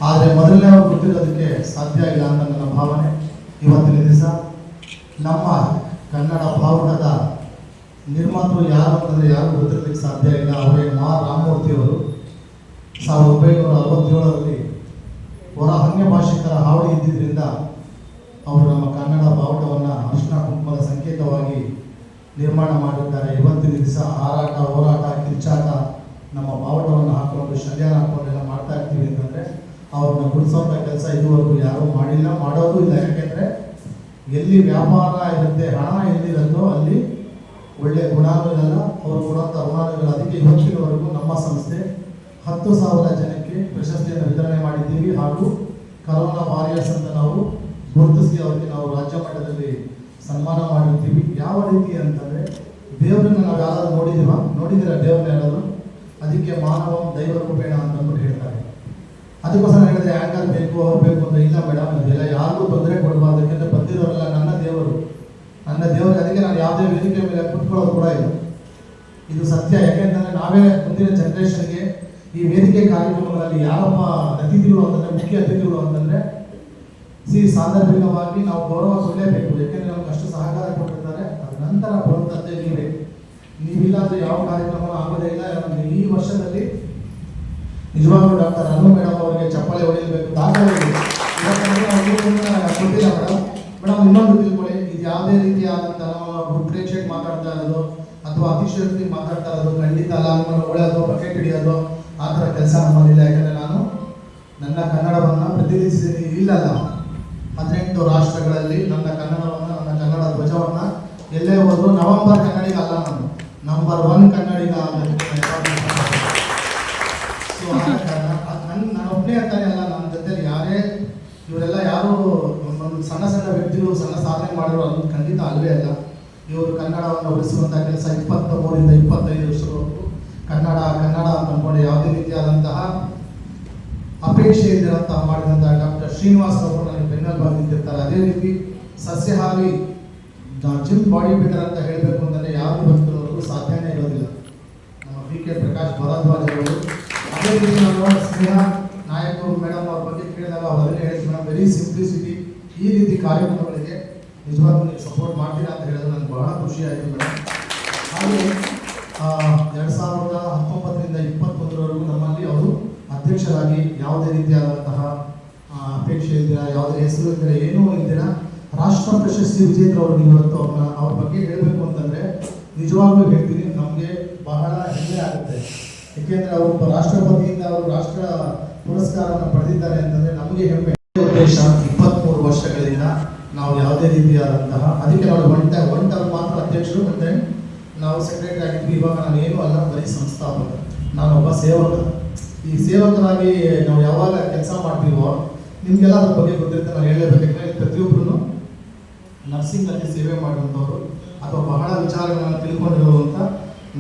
ಆದರೆ ಮೊದಲನೇ ಅವರು ಗೊತ್ತಿರೋದಕ್ಕೆ ಸಾಧ್ಯ ಇಲ್ಲ ಅಂತ ನನ್ನ ಭಾವನೆ. ಇವತ್ತಿನ ದಿವಸ ನಮ್ಮ ಕನ್ನಡ ಬಾವುಟದ ನಿರ್ಮಾತೃ ಯಾರು ಅಂತಂದರೆ ಯಾರು ಗೊತ್ತಿರೋದಕ್ಕೆ ಸಾಧ್ಯ ಇಲ್ಲ. ಅವರೇ ಮಾ ರಾಮಮೂರ್ತಿಯವರು 1967ರಲ್ಲಿ ಹೊರ ಅನ್ಯ ಭಾಷಿಕರ ಹಾವಳಿ ಇದ್ದಿದ್ದರಿಂದ ಅವರು ನಮ್ಮ ಕನ್ನಡ ಬಾವುಟವನ್ನು ಅರಿಶಿನ ಕುಂಕುಮದ ಸಂಕೇತವಾಗಿ ನಿರ್ಮಾಣ ಮಾಡಿದ್ದಾರೆ. ಇವತ್ತಿನ ದಿವಸ ಹಾರಾಟ, ಹೋರಾಟ, ಕಿರ್ಚಾಟ, ನಮ್ಮ ಬಾವುಟವನ್ನು ಹಾಕೊಂಡು ಶಲ್ಯಾನ ಹಾಕೊಂಡೆಲ್ಲ ಮಾಡ್ತಾ ಇರ್ತೀವಿ ಅಂತಂದರೆ ಅವ್ರನ್ನ ಗುಡಿಸೋಂಥ ಕೆಲಸ ಇದುವರೆಗೂ ಯಾರೂ ಮಾಡಿಲ್ಲ, ಮಾಡೋದು ಇಲ್ಲ. ಯಾಕೆಂದರೆ ಎಲ್ಲಿ ವ್ಯಾಪಾರ ಇರುತ್ತೆ, ಹಣ ಎಲ್ಲಿರುತ್ತೋ ಅಲ್ಲಿ ಒಳ್ಳೆ ಗುಣಾನು ಇರಲ್ಲ, ಅವರು ಕೊಡುವಂಥ ಋಣಾನುಗಳು. ಅದಕ್ಕೆ ಇವತ್ತಿನವರೆಗೂ ನಮ್ಮ ಸಂಸ್ಥೆ 10,000 ಜನಕ್ಕೆ ಪ್ರಶಸ್ತಿಯನ್ನು ವಿತರಣೆ ಮಾಡಿದ್ದೀವಿ. ಹಾಗೂ ಕರೋನಾ ವಾರಿಯರ್ಸ್ ಅಂತ ನಾವು ಗುರುತಿಸಿ ಅವರಿಗೆ ನಾವು ರಾಜ್ಯ ಮಟ್ಟದಲ್ಲಿ ಸನ್ಮಾನ ಮಾಡಿರ್ತೀವಿ. ಯಾವ ರೀತಿ ಅಂತಂದರೆ ದೇವರನ್ನ ನಾವು ಯಾರಾದ್ರೂ ನೋಡಿದ್ದೀರಾ ದೇವ್ರನ್ನ ಯಾರಾದ್ರು? ಅದಕ್ಕೆ ಮಾನವ ದೈವ ರೂಪೇಣ ಅಂತಂದ್ಬಿಟ್ಟು ಹೇಳ್ತಾರೆ. ಅದಕ್ಕೋಸ್ಕರ ಹೇಳಿದ್ರೆ ಆ್ಯಂಕರ್ ಬೇಕು, ಅವ್ರು ಬೇಕು ಅಂತ ಇಲ್ಲ ಮೇಡಮ್. ಇದೆಲ್ಲ ಯಾರಿಗೂ ತೊಂದರೆ ಕೊಡಬಾರ್ದು. ಯಾಕೆಂದರೆ ಬಂದಿರೋರೆಲ್ಲ ನನ್ನ ದೇವರು. ಅದಕ್ಕೆ ನಾನು ಯಾವುದೇ ವೇದಿಕೆ ಮೇಲೆ ಕುತ್ಕೊಳ್ಳೋದು ಕೂಡ ಇಲ್ಲ. ಇದು ಸತ್ಯ. ಯಾಕೆಂತಂದರೆ ನಾವೇ ಮುಂದಿನ ಜನ್ರೇಷನ್ಗೆ ಈ ವೇದಿಕೆ ಕಾರ್ಯಕ್ರಮಗಳಲ್ಲಿ ಯಾರಪ್ಪ ಅತಿಥಿಗಳು ಅಂತಂದರೆ, ಮುಖ್ಯ ಅತಿಥಿಗಳು ಅಂತಂದರೆ ಸಾಂದರ್ಭಿಕವಾಗಿ ನಾವು ಗೌರವ ಕೊಡಲೇಬೇಕು. ಯಾಕೆಂದರೆ ನಮ್ಗೆ ಅಷ್ಟು ಸಹಕಾರ ಕೊಟ್ಟಿರ್ತಾರೆ. ಅದ ನಂತರ ಬರುವಂಥದ್ದೇ ನೀವಿಲ್ಲ ಅಂದರೆ ಯಾವ ಕಾರ್ಯಕ್ರಮ ಆಗೋದೇ ಇಲ್ಲ. ಈ ವರ್ಷದಲ್ಲಿ ನಿಜವಾಗ್ಲೂ ಡಾಕ್ಟರ್ ಅನು ಮೇಡಮ್ ಅವರಿಗೆ ಚಪ್ಪಾಳೆ ಹೊಡೆಯಬೇಕು. ದಾಖಲೆ ಕೊಟ್ಟಿಲ್ಲ ಮೇಡಮ್. ಇನ್ನೊಂದು ತಿಳ್ಕೊಳ್ಳಿ, ಇದು ಯಾವುದೇ ರೀತಿಯಾದಂಥ ನಾವು ಪ್ರೇಕ್ಷಕ್ ಮಾತಾಡ್ತಾ ಇರೋದು ಅಥವಾ ಅತಿಶಯೋಕ್ತಿ ಮಾತಾಡ್ತಾ ಇರೋದು ಖಂಡಿತ ಅಲ್ಲ. ನಮ್ಮನ್ನು ಹೊಳೆಯೋದು, ಬಕೆಟ್ ಹಿಡಿಯೋದು ಆ ಥರ ಕೆಲಸ ನಮ್ಮಲ್ಲಿಲ್ಲ. ಯಾಕಂದರೆ ನಾನು ನನ್ನ ಕನ್ನಡವನ್ನು ಪ್ರತಿನಿಧಿಸಿದ್ದೀನಿ. ಇಲ್ಲಲ್ಲ 18 ರಾಷ್ಟ್ರಗಳಲ್ಲಿ ನನ್ನ ಕನ್ನಡವನ್ನು, ನನ್ನ ಕನ್ನಡ ಧ್ವಜವನ್ನು ಎಲ್ಲೇ ಹೋದ್ರು ನವೆಂಬರ್ ಕನ್ನಡಿಗ ಅಲ್ಲ, ನಾನು ನಂಬರ್ 1 ಕನ್ನಡಿಗ ಸೊ ಆದ ಕಾರಣ ನಾನು ಒಬ್ಬನೇ ಅಂತಾನೆ ಅಲ್ಲ, ನನ್ನ ಜೊತೆಲಿ ಯಾರೇ ಇವರೆಲ್ಲ ಯಾರು ಒಂದು ಸಣ್ಣ ಸಣ್ಣ ವ್ಯಕ್ತಿಗಳು ಸಣ್ಣ ಸಾಧನೆ ಮಾಡಿರೋ ಅದು ಖಂಡಿತ ಅಲ್ವೇ ಅಲ್ಲ. ಇವರು ಕನ್ನಡವನ್ನು ಉಳಿಸುವಂಥ ಕೆಲಸ 23ರಿಂದ 25 ವರ್ಷದವರೆಗೂ ಕನ್ನಡ ಅಂತ ಅಂದ್ಕೊಂಡು ಯಾವುದೇ ರೀತಿಯಾದಂತಹ ಅಪೇಕ್ಷೆ ಇದ್ದಿರಂತಹ ಮಾಡಿದಂತಹ ಡಾಕ್ಟರ್ ಶ್ರೀನಿವಾಸ್ ಅವರು ನನಗೆ ಬೆನ್ನೆಲುಬಾಗಿ ನಿಂತಿರ್ತಾರೆ. ಅದೇ ರೀತಿ ಸಸ್ಯಹಾರಿ ಜಿಮ್ ಬಾಡಿ ಬಿಲ್ಡರ್ ಅಂತ ಹೇಳಬೇಕು ಅಂತಂದರೆ ಯಾರು ಬಂದಿರೋದು ಸಾಧ್ಯನೇ ಇರೋದಿಲ್ಲ. ನಮ್ಮ ಕೆ ಪ್ರಕಾಶ್ ಭರದ್ವಾಜ್ ಅವರು. ಅದೇ ರೀತಿ ನಾವು ಸ್ನೇಹ ನಾಯಕ್ ಮೇಡಮ್ ಅವ್ರ ಬಗ್ಗೆ ಕೇಳಿದಾಗ ಅವರೇ ಹೇಳಿದ್ರು ಮೇಡಮ್, ವೆರಿ ಸಿಂಪ್ಲಿಸಿಟಿ. ಈ ರೀತಿ ಕಾರ್ಯಕ್ರಮಗಳಿಗೆ ನಿಜವಾಗ್ಲೂ ನೀವು ಸಪೋರ್ಟ್ ಮಾಡ್ತೀರಾ ಅಂತ ಹೇಳಿದ್ರೆ ನನಗೆ ಬಹಳ ಖುಷಿ ಆಯಿತು ಮೇಡಮ್. ಹಾಗೆ 2019ರಿಂದ 21ರವರೆಗೂ ನಮ್ಮಲ್ಲಿ ಅವರು ಅಧ್ಯಕ್ಷರಾಗಿ ಯಾವುದೇ ರೀತಿಯಾದಂತಹ ಅಪೇಕ್ಷೆ ಇದ್ದೀರಾ, ಯಾವುದೇ ಹೆಸರು ಇದ್ದೀರಾ, ಏನೂ ಇದ್ದೀರಾ, ರಾಷ್ಟ್ರ ಪ್ರಶಸ್ತಿ ವಿಜೇತರವ್ರಿಗೆ ಇವತ್ತು ಅವ್ರ ಬಗ್ಗೆ ಹೇಳಬೇಕು ಅಂತಂದರೆ ನಿಜವಾಗ್ಲೂ ಹೇಳ್ತೀನಿ, ನಮಗೆ ಬಹಳ ಹೆಮ್ಮೆ ಆಗುತ್ತೆ. ಏಕೆಂದರೆ ಅವರು ರಾಷ್ಟ್ರಪತಿಯಿಂದ ಅವರು ರಾಷ್ಟ್ರ ಪುರಸ್ಕಾರವನ್ನು ಪಡೆದಿದ್ದಾರೆ ಅಂತಂದರೆ ನಮಗೆ ಹೆಮ್ಮೆ. ಉದ್ದೇಶ 23 ವರ್ಷಗಳಿಂದ ನಾವು ಯಾವುದೇ ರೀತಿಯಾದಂತಹ ಅದಕ್ಕೆ ನಾವು ಒನ್ ಟರ್ಮ್ ಮಾತ್ರ ಅಧ್ಯಕ್ಷರು, ಮತ್ತು ನಾವು ಸೆಕ್ರೆಟರಿ ಆಗಿದ್ವಿ. ಇವಾಗ ನಾನು ಏನೂ ಅಲ್ಲ, ಬರೀ ಸಂಸ್ಥಾಪಕ. ನಾನೊಬ್ಬ ಸೇವಕ. ಈ ಸೇವಕರಾಗಿ ನಾವು ಯಾವಾಗ ಕೆಲಸ ಮಾಡ್ತೀವೋ ನಿಮಗೆಲ್ಲ ಅದ್ರ ಬಗ್ಗೆ ಗೊತ್ತಿರುತ್ತೆ. ನಾನು ಹೇಳಲೇಬೇಕಾದ್ರೆ ಪ್ರತಿಯೊಬ್ಬರೂ ನರ್ಸಿಂಗಲ್ಲಿ ಸೇವೆ ಮಾಡುವಂಥವ್ರು ಅಥವಾ ಬಹಳ ವಿಚಾರಗಳನ್ನು ತಿಳ್ಕೊಂಡಿರೋರು ಅಂತ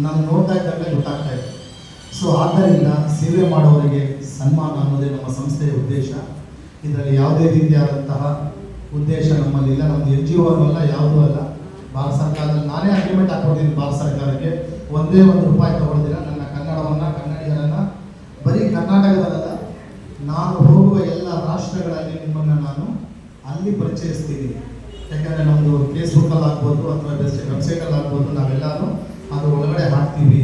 ನಾನು ನೋಡ್ತಾ ಇದ್ದಾಗಲೇ ಗೊತ್ತಾಗ್ತಾ ಇದೆ. ಸೊ ಆದ್ದರಿಂದ ಸೇವೆ ಮಾಡೋರಿಗೆ ಸನ್ಮಾನ ಅನ್ನೋದೇ ನಮ್ಮ ಸಂಸ್ಥೆಯ ಉದ್ದೇಶ. ಇದರಲ್ಲಿ ಯಾವುದೇ ರೀತಿಯಾದಂತಹ ಉದ್ದೇಶ ನಮ್ಮಲ್ಲಿಲ್ಲ. ನಮ್ಮದು NGO ಅನ್ನಲ್ಲ, ಯಾವುದೂ ಅಲ್ಲ. ಭಾರತ ಸರ್ಕಾರದಲ್ಲಿ ನಾನೇ ಅಗ್ರಿಮೆಂಟ್ ಹಾಕೊಡ್ತೀನಿ ಭಾರತ ಸರ್ಕಾರಕ್ಕೆ. ಒಂದೇ ₹1 ತಗೊಳ್ದಿರ ನನ್ನ ಕನ್ನಡವನ್ನು, ಕನ್ನಡಿಗರನ್ನು ಬರೀ ಕರ್ನಾಟಕದಲ್ಲ, ನಾನು ಹೋಗುವ ಎಲ್ಲ ರಾಷ್ಟ್ರಗಳಲ್ಲಿ ನಿಮ್ಮನ್ನು ನಾನು ಅಲ್ಲಿ ಪರಿಚಯಿಸ್ತೀನಿ. ಯಾಕಂದರೆ ನಮ್ಮದು ಫೇಸ್ಬುಕ್ಕಲ್ಲಿ ಆಗ್ಬೋದು ಅಥವಾ ವೆಬ್ಸೈಟಲ್ಲಿ ಆಗ್ಬೋದು, ನಾವೆಲ್ಲರೂ ಅದು ಒಳಗಡೆ ಹಾಕ್ತೀವಿ.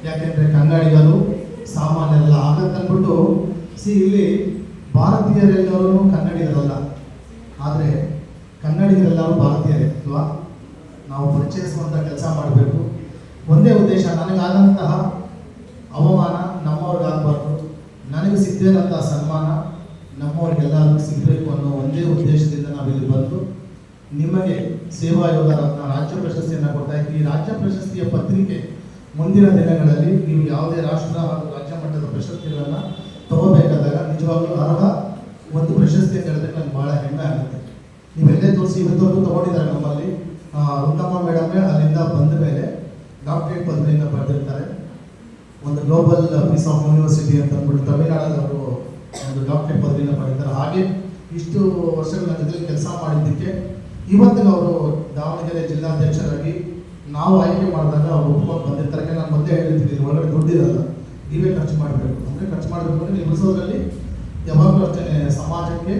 ಯಾಕೆಂದರೆ ಕನ್ನಡಿಗರು ಸಾಮಾನ್ಯರಲ್ಲ. ಹಾಗಂತಂದ್ಬಿಟ್ಟು ಇಲ್ಲಿ ಭಾರತೀಯರೆಲ್ಲರೂ ಕನ್ನಡಿಗರಲ್ಲ, ಆದರೆ ಕನ್ನಡಿಗರೆಲ್ಲರೂ ಭಾರತೀಯರೇ ಅಲ್ವಾ? ನಾವು ಪರಿಚಯಿಸುವಂಥ ಕೆಲಸ ಮಾಡಬೇಕು. ಒಂದೇ ಉದ್ದೇಶ, ನನಗಾದಂತಹ ಅವಮಾನ ನಮ್ಮವ್ರಿಗಾಗಬಾರ್ದು, ನನಗೆ ಸಿಗದೇನಂಥ ಸನ್ಮಾನ ನಮ್ಮವ್ರಿಗೆಲ್ಲರಿಗೂ ಸಿಗಬೇಕು ಅನ್ನೋ ಒಂದೇ ಉದ್ದೇಶದಿಂದ ನಾವಿಲ್ಲಿ ಬಂದು ನಿಮಗೆ ಸೇವಾ ಯೋಗ ರತ್ನ ರಾಜ್ಯ ಪ್ರಶಸ್ತಿಯನ್ನು ಕೊಡ್ತಾ ಇದ್ದೀವಿ. ಈ ರಾಜ್ಯ ಪ್ರಶಸ್ತಿಯ ಪತ್ರಿಕೆ ಮುಂದಿನ ದಿನಗಳಲ್ಲಿ ನೀವು ಯಾವುದೇ ರಾಷ್ಟ್ರ ಹಾಗೂ ರಾಜ್ಯ ಮಟ್ಟದ ಪ್ರಶಸ್ತಿಗಳನ್ನು ತಗೋಬೇಕಾದಾಗ ನಿಜವಾಗ್ಲೂ ಅರ್ಹ ಒಂದು ಪ್ರಶಸ್ತಿ ಅಂತ ಹೇಳಿದ್ರೆ ನನಗೆ ಭಾಳ ಹೆಮ್ಮೆ ಆಗುತ್ತೆ. ನೀವೆಲ್ಲೇ ತೋರಿಸಿ ಇವತ್ತವರೆಗೂ ತಗೊಂಡಿದ್ದಾರೆ. ನಮ್ಮಲ್ಲಿ ರುಂಗಮ್ಮ ಮೇಡಮೇ ಅಲ್ಲಿಂದ ಬಂದ ಮೇಲೆ ಡಾಕ್ಟರೇಟ್ ಪದವಿಯನ್ನು ಪಡೆದಿರ್ತಾರೆ. ಒಂದು ಗ್ಲೋಬಲ್ ಪೀಸ್ ಆಫ್ ಯೂನಿವರ್ಸಿಟಿ ಅಂತ ಅಂದ್ಬಿಟ್ಟು ತಮಿಳುನಾಡಲ್ಲಿ ಅವರು ಒಂದು ಡಾಕ್ಟರೇಟ್ ಪದವಿಯನ್ನು ಪಡೆದಿದ್ದಾರೆ. ಹಾಗೆ ಇಷ್ಟು ವರ್ಷಗಳ ಜೊತೆಲಿ ಕೆಲಸ ಮಾಡಿದ್ದಕ್ಕೆ ಇವತ್ತಿನ ಅವರು ದಾವಣಗೆರೆ ಜಿಲ್ಲಾಧ್ಯಕ್ಷರಾಗಿ ನಾವು ಆಯ್ಕೆ ಮಾಡಿದಾಗ ಅವ್ರು ಒಪ್ಕೊಂಡು ಬಂದಿರ್ತಾರೆ. ನಾನು ಮೊದಲೇ ಹೇಳಿರ್ತೀನಿ, ಒಳಗಡೆ ದುಡ್ಡಿರಲ್ಲ, ನೀವೇ ಖರ್ಚು ಮಾಡಬೇಕು. ಅಂದರೆ ಖರ್ಚು ಮಾಡಬೇಕು ಅಂದರೆ ನೀವು ಉಳಿಸೋದ್ರಲ್ಲಿ ಯಾವಾಗಲೂ ಅಷ್ಟೇ ಸಮಾಜಕ್ಕೆ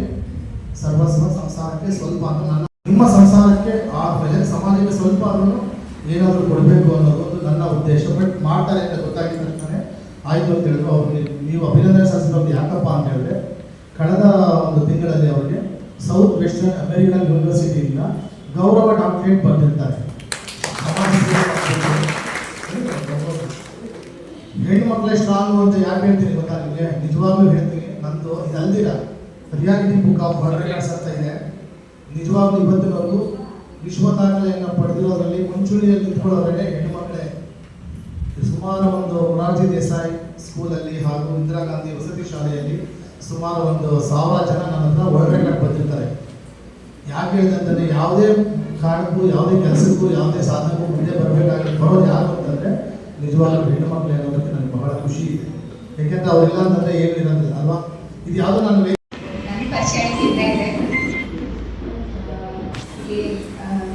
ಸರ್ವಸ್ವ, ಸಂಸಾರಕ್ಕೆ ಸ್ವಲ್ಪ ಅಂತ ನಿಮ್ಮ ಸಂಸಾರಕ್ಕೆ ಆ ಪ್ರಜೆ ಸಮಾಜಕ್ಕೆ ಸ್ವಲ್ಪ ಆದ್ರೂ ಏನಾದರೂ ಕೊಡಬೇಕು ಅನ್ನೋದು ಒಂದು ನನ್ನ ಉದ್ದೇಶ. ಬಟ್ ಮಾಡ್ತಾರೆ ಅಂತ ಗೊತ್ತಾಗಿದ ತಕ್ಷಣ ಆಯಿತು ಅಂತ ಹೇಳಿದ್ರು. ಅವ್ರಿಗೆ ನೀವು ಅಭಿನಂದನೆ ಸಲ್ಲಿಸಿರೋದು ಯಾಕಪ್ಪ ಅಂತ ಹೇಳಿದ್ರೆ, ಕಳೆದ ಒಂದು ತಿಂಗಳಲ್ಲಿ ಅವರಿಗೆ ಸೌತ್ ವೆಸ್ಟರ್ನ್ ಅಮೆರಿಕನ್ ಯೂನಿವರ್ಸಿಟಿಯಿಂದ ಗೌರವ ಡಾಕ್ಟರೇಟ್ ಬಂದಿರ್ತಾರೆ. ಹೆಣ್ಣು ಮಕ್ಕಳೇ ಸ್ಟ್ರಾಂಗು ಅಂತ ಯಾಕೆ ಹೇಳ್ತೀನಿ ಗೊತ್ತಾ ನಿಮಗೆ? ನಿಜವಾಗ್ಲೂ ಹೇಳ್ತೀನಿ, ನಂದು ಇದು ಅಲ್ದಿರ reality book of world records ಅಂತ ಇದೆ. ನಿಜವಾಗ್ಲೂ ಇವತ್ತಿನವರೆಗೂ ವಿಶ್ವ ದಾಖಲೆಯನ್ನು ಪಡೆದಿರೋದ್ರಲ್ಲಿ ಮುಂಚೂಣಿಯಲ್ಲಿ ನಿಂತ್ಕೊಳ್ಳೋದ್ರಲ್ಲೇ ಹೆಣ್ಣು ಮಕ್ಕಳೇ. ಸುಮಾರು ಒಂದು ಮೊರಾರ್ಜಿ ದೇಸಾಯಿ ಸ್ಕೂಲಲ್ಲಿ ಹಾಗೂ ಇಂದಿರಾ ಗಾಂಧಿ ವಸತಿ ಶಾಲೆಯಲ್ಲಿ ಸುಮಾರು ಒಂದು 1000 ಜನ ನನ್ನ ಹತ್ರ ವರ್ಲ್ಡ್ ರೆಕಾರ್ಡ್ ಬಂದಿರ್ತಾರೆ. ಯಾಕೆ ಹೇಳಿದಂತಂದರೆ, ಯಾವುದೇ ಕಾರಣಕ್ಕೂ, ಯಾವುದೇ ಕೆಲಸಕ್ಕೂ, ಯಾವುದೇ ಸಾಧನೆಗೂ ಮುಂದೆ ಬರೋದು ಯಾರು ಅಂತಂದರೆ ನಿಜವಾಗ್ಲೂ ಹೆಣ್ಣು ಮಕ್ಕಳು ಅನ್ನೋದಕ್ಕೆ ನನಗೆ ಬಹಳ ಖುಷಿ ಇದೆ. ಯಾಕೆಂದರೆ ಅವರಿಲ್ಲ ಅಂತಂದರೆ ಏನು ಇರೋದಿಲ್ಲ ಅಲ್ವಾ? ಇದು ಯಾವುದೋ ನಾನು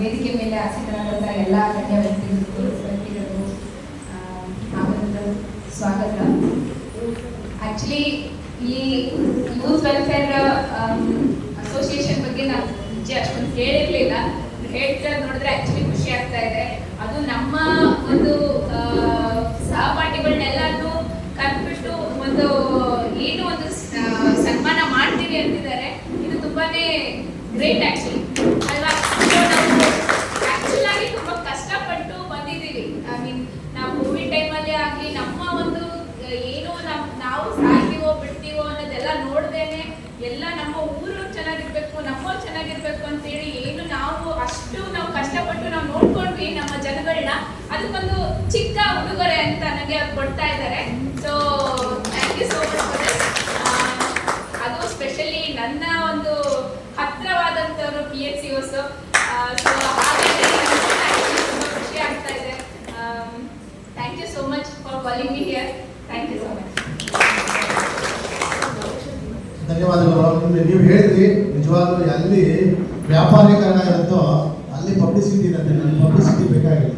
ವೇದಿಕೆ ಮೇಲೆ ಆಸೀನರಾದಂಥ ಎಲ್ಲ ಗಣ್ಯ ವ್ಯಕ್ತಿಗಳು ಸ್ವಾಗತ. ಆ್ಯಕ್ಚುಲಿ ಈ ಯೂತ್ ವೆಲ್ಫೇರ್ ಅಸೋಸಿಯೇಷನ್ ಬಗ್ಗೆ ನಾನು ಮುಂಚೆ ಅಷ್ಟೊಂದು ಕೇಳಿರಲಿಲ್ಲ. ಹೇಳ್ತಾ ನೋಡಿದ್ರೆ ಆ್ಯಕ್ಚುಲಿ ಖುಷಿ ಆಗ್ತಾ ಇದೆ. ಅದು ನಮ್ಮ ಒಂದು ಸಹಪಾಠಿಗಳನ್ನೆಲ್ಲರೂ ಕರೆದ್ಬಿಟ್ಟು ಒಂದು ಏನು ಒಂದು ಸನ್ಮಾನ ಮಾಡ್ತೀವಿ ಅಂತಿದ್ದಾರೆ. ಇದು ತುಂಬಾನೇ ಗ್ರೇಟ್ ಆ್ಯಕ್ಚುಲಿ ಅಲ್ವಾ? ಆ್ಯಕ್ಚುಲ್ ಆಗಿ ತುಂಬ ಕಷ್ಟಪಟ್ಟು ಬಂದಿದ್ದೀವಿ. ಐ ಮೀನ್ ನಾವು ಕೋವಿಡ್ ಟೈಮಲ್ಲಿ ಆಗಲಿ ನಮ್ಮ ಒಂದು ಏನು ನಾವು ಸಾಯ್ತೀವೋ ಬಿಡ್ತೀವೋ ಅನ್ನೋದೆಲ್ಲ ನೋಡ್ದೇನೆ ಎಲ್ಲ ನಮ್ಮ ಊರು ಚೆನ್ನಾಗಿರ್ಬೇಕು, ನಮ್ಮವ್ರು ಚೆನ್ನಾಗಿರ್ಬೇಕು ಅಂತೇಳಿ ಏನು ನಾವು ಕಷ್ಟಪಟ್ಟು ನಾವು ನೋಡ್ಕೊಂಡ್ವಿ ನಮ್ಮ ಜನಗಳನ್ನ. ಅದಕ್ಕೊಂದು ಚಿಕ್ಕ ಉಡುಗೊರೆ ಅಂತ ನನಗೆ ಕೊಡ್ತಾ ಇದ್ದಾರೆ. So thank you so much for this. ಅದು ಸ್ಪೆಷಲಿ ನನ್ನ ಒಂದು ಹತ್ತಿರವಾದಂಥವ್ರು PHCOs. ಸೊ ಹಾಗಾಗಿ ತುಂಬ ಖುಷಿ ಆಗ್ತಾ ಇದೆ. Thank you so much for calling me here. Thank you so much. ಧನ್ಯವಾದಗಳು. ನೀವು ಹೇಳಿದ್ರಿ, ನಿಜವಾಗ್ಲೂ ಅಲ್ಲಿ ವ್ಯಾಪಾರೀಕರಣ ಇರುತ್ತೋ ಅಲ್ಲಿ ಪಬ್ಲಿಸಿಟಿ ಇರುತ್ತೆ. ನನಗೆ ಪಬ್ಲಿಸಿಟಿ ಬೇಕಾಗಿಲ್ಲ.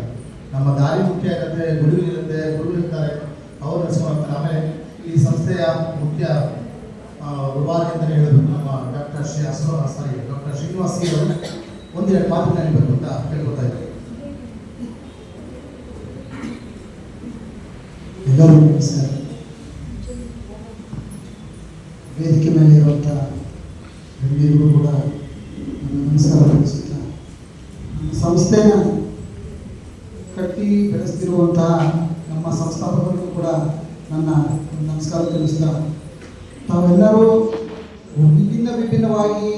ನಮ್ಮ ದಾರಿ ಮುಖ್ಯ ಇರುತ್ತೆ, ಗುರುಗಳಿರುತ್ತೆ, ಗುರುಗಳಿರ್ತಾರೆ, ಅವ್ರು ನಡೆಸ್ಕೊಳ್ತಾರೆ. ಆಮೇಲೆ ಈ ಸಂಸ್ಥೆಯ ಮುಖ್ಯ ಉಪಾಧ್ಯ ಅಂತಲೇ ಹೇಳಬೇಕು ನಮ್ಮ ಡಾಕ್ಟರ್ ಶ್ರೀನಿವಾಸ್ ಸಿ ಅವರು ಒಂದೆರಡು ಮಾತು ನೆನಬೇಕು ಅಂತ ಹೇಳ್ಕೊತಾ ಇದ್ದಾರೆ. ಎಲ್ಲರೂ ನಮಸ್ಕಾರ. ವೇದಿಕೆ ಮೇಲೆ ಇರುವಂಥ ಗಣ್ಯರಿಗೂ ಕೂಡ ನಮಸ್ಕಾರ ತಿಳಿಸುತ್ತಾ, ಸಂಸ್ಥೆನ ಕಟ್ಟಿ ಬೆಳೆಸ್ತಿರುವಂತಹ ನಮ್ಮ ಸಂಸ್ಥಾಪಕರಿಗೂ ಕೂಡ ನನ್ನ ನಮಸ್ಕಾರ ತಿಳಿಸ್ತಾ, ತಾವೆಲ್ಲರೂ ವಿಭಿನ್ನವಾಗಿ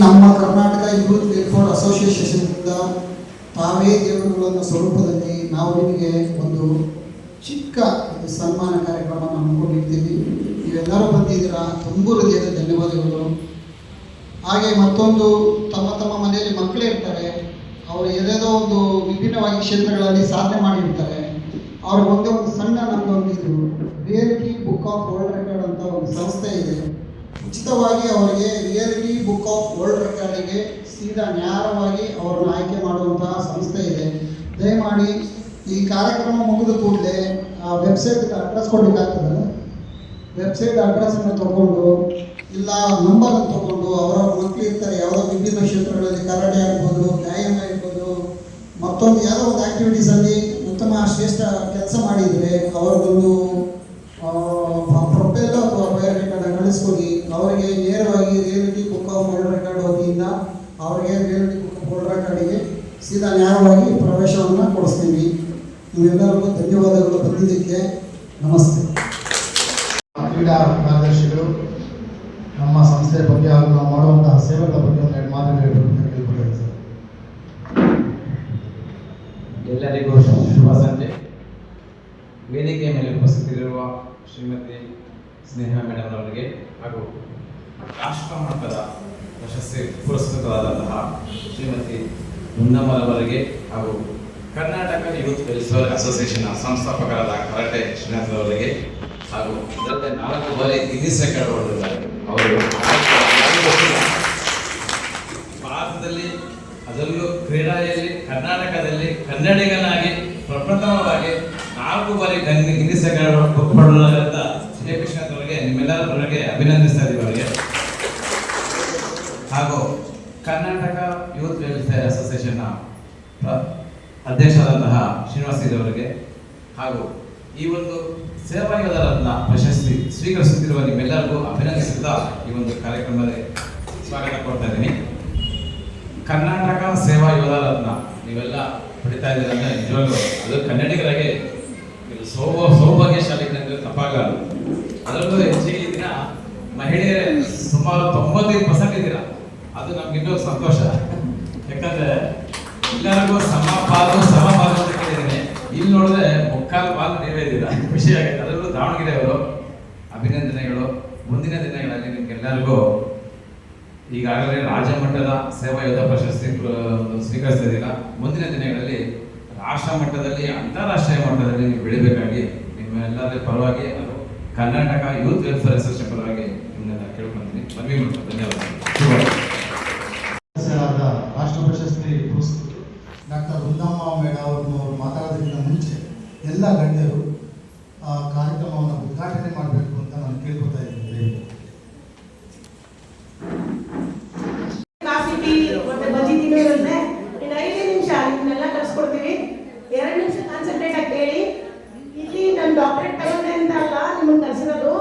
ನಮ್ಮ ಕರ್ನಾಟಕ ಯೂತ್ ವೆಲ್ಫೇರ್ ಅಸೋಸಿಯೇಷನ್ನಿಂದ ತಾವೇ ದೇವರುಗಳನ್ನು ಸ್ವರೂಪದಲ್ಲಿ ನಾವು ನಿಮಗೆ ಒಂದು ಚಿಕ್ಕ ಸನ್ಮಾನ ಕಾರ್ಯಕ್ರಮವನ್ನು ಹಮ್ಮಿಕೊಂಡಿರ್ತೀವಿ. ನೀವೆಲ್ಲರೂ ಬಂದಿದ್ದೀರಾ, ತುಂಬ ಹೃದಯದ ಧನ್ಯವಾದಗಳು. ಹಾಗೆ ಮತ್ತೊಂದು, ತಮ್ಮ ತಮ್ಮ ಮನೆಯಲ್ಲಿ ಮಕ್ಕಳೇ ಇರ್ತಾರೆ, ಅವರು ಏನೇನೋ ಒಂದು ವಿಭಿನ್ನವಾಗಿ ಕ್ಷೇತ್ರಗಳಲ್ಲಿ ಸಾಧನೆ ಮಾಡಿರ್ತಾರೆ. ಅವ್ರ ಒಂದೇ ಒಂದು ಸಣ್ಣ ನಮ್ಮದೊಂದು ಇದು reality book of world record ಅಂತ ಒಂದು ಸಂಸ್ಥೆ ಇದೆ. ಉಚಿತವಾಗಿ ಅವರಿಗೆ ರಿಯಾಲಿಟಿ ಬುಕ್ ಆಫ್ ವರ್ಲ್ಡ್ ರೆಕಾರ್ಡಿಗೆ ಸೀದಾ ನ್ಯಾರವಾಗಿ ಅವರನ್ನು ಆಯ್ಕೆ ಮಾಡುವಂತಹ ಸಂಸ್ಥೆ ಇದೆ. ದಯಮಾಡಿ ಈ ಕಾರ್ಯಕ್ರಮ ಮುಗಿದ ಕೂಡಲೇ ಆ ವೆಬ್ಸೈಟ್ಗೆ ಅಡ್ರೆಸ್ ಕೊಡಬೇಕಾಗ್ತದೆ. ವೆಬ್ಸೈಟ್ ಅಡ್ರೆಸ್ಸನ್ನು ತೊಗೊಂಡು ಇಲ್ಲ ನಂಬರನ್ನು ತೊಗೊಂಡು ಅವರ ಮಕ್ಕಳು ಇರ್ತಾರೆ ಯಾವುದೋ ವಿಭಿನ್ನ ಕ್ಷೇತ್ರಗಳಲ್ಲಿ, ಕರಾಟೆ ಆಗ್ಬೋದು, ವ್ಯಾಯಾಮ ಇರ್ಬೋದು, ಮತ್ತೊಂದು ಯಾವುದೋ ಒಂದು ಆ್ಯಕ್ಟಿವಿಟೀಸಲ್ಲಿ ಉತ್ತಮ ಶ್ರೇಷ್ಠ ಕೆಲಸ ಮಾಡಿದರೆ ಅವರದೊಂದು ಪ್ರೊಫೈಲ್ ಅಥವಾ ಬಯೋಡೇಟಾನ ಕಳಿಸ್ಕೊಡಿ. ಅವರಿಗೆ ನೇರವಾಗಿ reality book of world record ವತಿಯಿಂದ ಅವರಿಗೆ ರಿಯಾಲಿಟಿ ಬುಕ್ ಆಫ್ ವರ್ಲ್ಡ್ ರೆಕಾರ್ಡಿಗೆ ಸೀದಾ ನ್ಯಾಯವಾಗಿ ಪ್ರವೇಶವನ್ನು ಕೊಡಿಸ್ತೀವಿ. ನೀವೆಲ್ಲರಿಗೂ ಧನ್ಯವಾದಗಳು ಬಂದಿದ್ದಕ್ಕೆ. ನಮಸ್ತೆ. ಕ್ರೀಡಾ ಕಾರ್ಯದರ್ಶಿಗಳು ನಮ್ಮ ಸಂಸ್ಥೆಯ ಬಗ್ಗೆ ಹಾಗೂ ನಾವು ಮಾಡುವಂತಹ ಸೇವೆಗಳ ಬಗ್ಗೆ ಒಂದೆರಡು ಮಾತನ್ನು ಹೇಳಬೇಕು ಅಂತ ಕೇಳ್ಕೊಳ್ತೇವೆ ಸರ್. ಎಲ್ಲರಿಗೂ ಶುಭ ಸಂಜೆ. ವೇದಿಕೆಯ ಮೇಲೆ ಉಪಸ್ಥಿತರಿರುವ ಶ್ರೀಮತಿ ಸ್ನೇಹ ಮೇಡಮ್ ಅವರಿಗೆ ಹಾಗೂ ರಾಷ್ಟ್ರ ಮಟ್ಟದ ಪ್ರಶಸ್ತಿ ಪುರಸ್ಕೃತರಾದಂತಹ ಶ್ರೀಮತಿ ಮುನ್ನಮ್ಮರವರಿಗೆ ಹಾಗೂ ಕರ್ನಾಟಕ ಯೂತ್ ವೆಲ್ಫೇರ್ ಅಸೋಸಿಯೇಷನ್ ಸಂಸ್ಥಾಪಕರಾದ ಕರಾಟೆ ಶ್ರೀನಾಥ್ ಅವರಿಗೆ ಹಾಗೂ ಇದರಲ್ಲಿ 4 ಬಾರಿ ಗಿನ್ನಿಸ್ ರೆಕಾರ್ಡ್ ಹೊಡೆದಿದ್ದಾರೆ. ಅವರು ಭಾರತದಲ್ಲಿ ಅದರಲ್ಲೂ ಕ್ರೀಡೆಯಲ್ಲಿ ಕರ್ನಾಟಕದಲ್ಲಿ ಕನ್ನಡಿಗನಾಗಿ ಪ್ರಪ್ರಥಮವಾಗಿ 4 ಬಾರಿ ಗಿನ್ನಿಸ್ ರೆಕಾರ್ಡ್ ಹೊಡೆದಂತ ಶ್ರೀ ಕೃಷ್ಣತ್ ಅವರಿಗೆ ನಿಮ್ಮೆಲ್ಲರ ಅಭಿನಂದಿಸ್ತಾ ಇದ್ದೀವಿ. ಹಾಗೂ ಕರ್ನಾಟಕ ಯೂತ್ ವೆಲ್ಫೇರ್ ಅಸೋಸಿಯೇಷನ್ನ ಅಧ್ಯಕ್ಷರಾದಂತಹ ಶ್ರೀನಿವಾಸ್ ಅವರಿಗೆ ಹಾಗೂ ಈ ಒಂದು ಸೇವಾ ಯೋಧ ರತ್ನ ಪ್ರಶಸ್ತಿ ಸ್ವೀಕರಿಸುತ್ತಿರುವ ನಿಮ್ಮೆಲ್ಲರಿಗೂ ಅಭಿನಂದಿಸುತ್ತಾ ಈ ಒಂದು ಕಾರ್ಯಕ್ರಮದಲ್ಲಿ ಸ್ವಾಗತ ಕೊಡ್ತಾ ಇದ್ದೀನಿ. ಕರ್ನಾಟಕ ಸೇವಾ ಯೋಧ ರತ್ನ ನೀವೆಲ್ಲ ಪಡಿತಾ ಇದ್ದೀರ ಅಂದರೆ ನಿಜವಾಗ್ಲೂ ಅದು ಕನ್ನಡಿಗರಾಗೆ ಇದು ಸೌಭಾಗ್ಯಶಾಲಿಗಳಂದ್ರೆ ತಪ್ಪಾಗಲ್ಲ. ಅದರಲ್ಲೂ ಹೆಚ್ಚಿಗೆ ಈ ದಿನ ಮಹಿಳೆಯರೇ ಸುಮಾರು 95% ಇದ್ದೀರಾ, ಅದು ನಮ್ಗಿನ್ನೂ ಸಂತೋಷ. ಯಾಕಂದ್ರೆ ಎಲ್ಲರಿಗೂ ಸಮಪಾಲು ಅಂತ ಕೇಳಿದ್ದೀನಿ, ಇಲ್ಲಿ ನೋಡಿದ್ರೆ ಮುಕ್ಕಾಲು ಪಾಲು ನೀವೇ ಇದ್ದೀರಾ, ಖುಷಿ ಆಗುತ್ತೆ. ಅದರಲ್ಲೂ ದಾವಣಗೆರೆಯವರು ಅಭಿನಂದನೆಗಳು. ಮುಂದಿನ ದಿನಗಳಲ್ಲಿ ನಿಮ್ಗೆಲ್ಲರಿಗೂ ಈಗಾಗಲೇ ರಾಜ್ಯ ಮಟ್ಟದ ಸೇವಾ ಯೋಧ ಪ್ರಶಸ್ತಿ ಸ್ವೀಕರಿಸ್ತಿದ್ದೀರಾ. ಮುಂದಿನ ದಿನಗಳಲ್ಲಿ ರಾಷ್ಟ್ರ ಮಟ್ಟದಲ್ಲಿ ಅಂತಾರಾಷ್ಟ್ರೀಯ ಮಟ್ಟದಲ್ಲಿ ನೀವು ಬೆಳಿಬೇಕಾಗಿ ನಿಮ್ಮೆಲ್ಲರ ಪರವಾಗಿ ಹಾಗೂ ಕರ್ನಾಟಕ ಯೂತ್ ವೆಲ್ಫೇರ್ ಅಸೋಸಿಯೇಷನ್ ಪರವಾಗಿ ನಿಮ್ಮನ್ನೆಲ್ಲ ಕೇಳ್ಕೊಂತೀನಿ. ಮನವಿ ಮಾಡ್ತೀನಿ. ಧನ್ಯವಾದ. ರಾಷ್ಟ್ರ ಪ್ರಶಸ್ತಿ ಪುರಸ್ಕೃತರು ಡಾಕ್ಟರ್ ವೃಂದಮ್ಮ ಮೇಡ ಅವರು ಮಾತಾಡೋದಕ್ಕಿಂತ ಮುಂಚೆ ಎಲ್ಲ ಗಣ್ಯರು ಕಾರ್ಯಕ್ರಮವನ್ನು ಉದ್ಘಾಟನೆ ಮಾಡಬೇಕು ಅಂತ ನಾನು ಕೇಳ್ಕೊತಾ ಇದ್ದೀನಿ. ಕಾಫಿ ಟೀ ಮತ್ತೆ ಬಜ್ಜಿ ತಿನ್ನೋದಂದ್ರೆ ಇನ್ನು 5 ನಿಮಿಷ ಇದನ್ನೆಲ್ಲ ಕಳ್ಸ್ಕೊಡ್ತೀವಿ. 2 ನಿಮಿಷ ಕಾನ್ಸಂಟ್ರೇಟ್ ಆಗಿ ಕೇಳಿ. ಇಲ್ಲಿ ನಾನು ಡಾಕ್ಟರೇಟ್ ತಗೊಂಡೆ ಅಂತ ಅಲ್ಲ ನಿಮ್ಮನ್ನು ಕರೆಸಿರೋದು.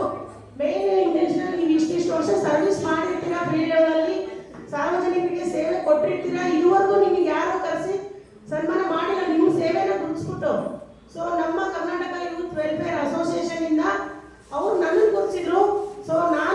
ಮೇನ್ ಇಂಟೆನ್ಷನ್ ನೀವು ಇಷ್ಟಿಷ್ಟು ವರ್ಷ ಸರ್ವಿಸ್ ಮಾಡಿರ್ತೀರಾ, ಫೀಲ್ಡ್ ಲೆವೆಲಲ್ಲಿ ಸಾರ್ವಜನಿಕರಿಗೆ ಸೇವೆ ಕೊಟ್ಟಿರ್ತೀರಾ. ಇದುವರೆಗೂ ನಿಮಗೆ ಯಾರು ಕರೆಸಿ ಸನ್ಮಾನ ಮಾಡಿಲ್ಲ, ನಿಮ್ಮ ಸೇವೆನ ಗುರುತಿಸ್ಬಿಟ್ಟು. ಸೊ ನಮ್ಮ ಕರ್ನಾಟಕ ಯೂತ್ ವೆಲ್ಫೇರ್ ಅಸೋಸಿಯೇಷನ್ ಇಂದ ಅವ್ರು ನನ್ನನ್ನು ಗುರುತಿಸಿದ್ರು. ಸೊ ನಾನು